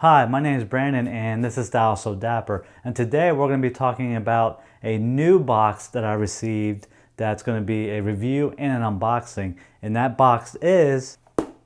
Hi, my name is Brandon and this is Style So Dapper, and today we're going to be talking about a new box that I received that's going to be a review and an unboxing, and that box is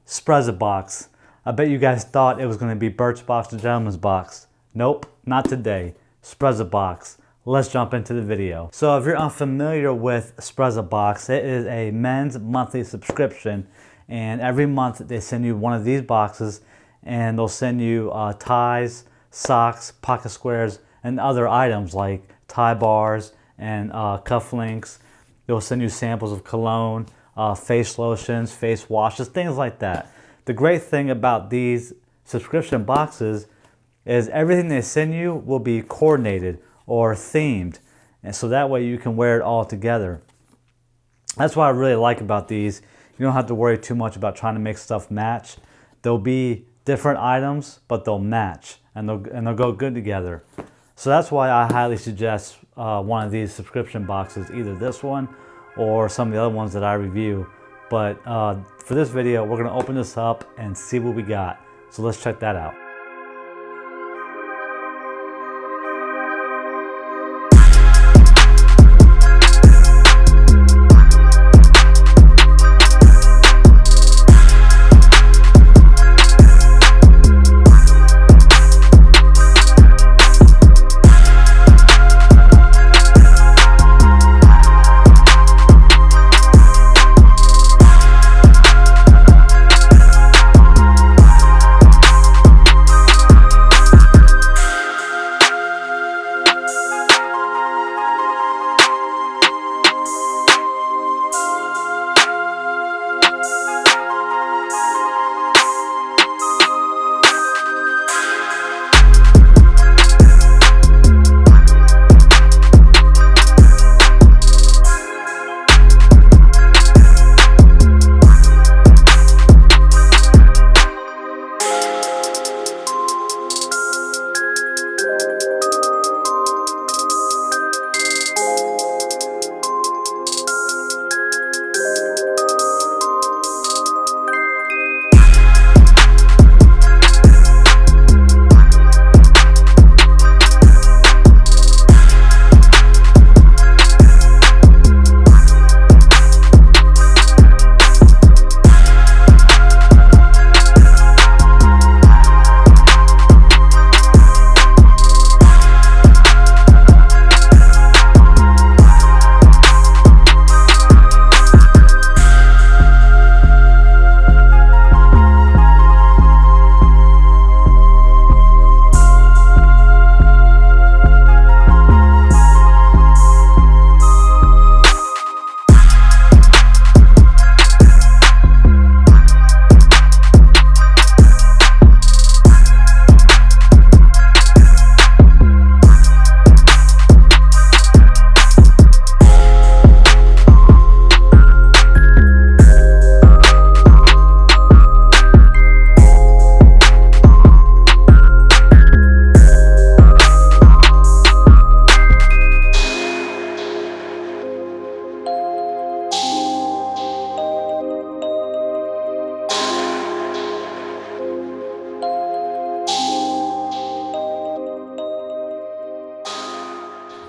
SprezzaBox. I bet you guys thought it was going to be Birchbox the Gentleman's Box. Nope, not today. SprezzaBox. Let's jump into the video. So if you're unfamiliar with SprezzaBox, it is a men's monthly subscription, and every month they send you one of these boxes, and they'll send you ties, socks, pocket squares, and other items like tie bars and cufflinks. They'll send you samples of cologne, face lotions, face washes, things like that. The great thing about these subscription boxes is everything they send you will be coordinated or themed, and so that way you can wear it all together. That's what I really like about these. You don't have to worry too much about trying to make stuff match. There'll be different items, but they'll match and they'll go good together. So that's why I highly suggest one of these subscription boxes, either this one or some of the other ones that I review. But for this video, we're gonna open this up and see what we got. So let's check that out.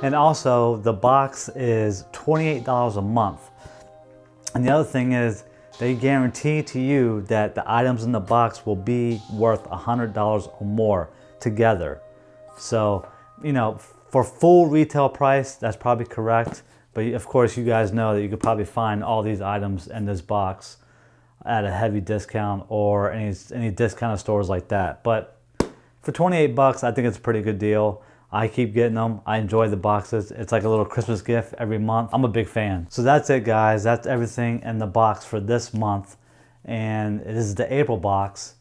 And also, the box is $28 a month. And the other thing is, they guarantee to you that the items in the box will be worth $100 or more together. So, you know, for full retail price, that's probably correct. But of course, you guys know that you could probably find all these items in this box at a heavy discount or any discounted stores like that. But for 28 bucks, I think it's a pretty good deal. I keep getting them. I enjoy the boxes. It's like a little Christmas gift every month. I'm a big fan. So that's it, guys. That's everything in the box for this month. And this is the April box,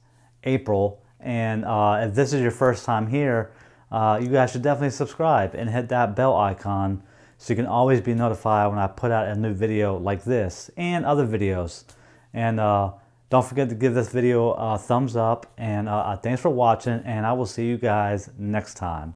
April. And if this is your first time here, you guys should definitely subscribe and hit that bell icon so you can always be notified when I put out a new video like this and other videos. And don't forget to give this video a thumbs up. And thanks for watching, and I will see you guys next time.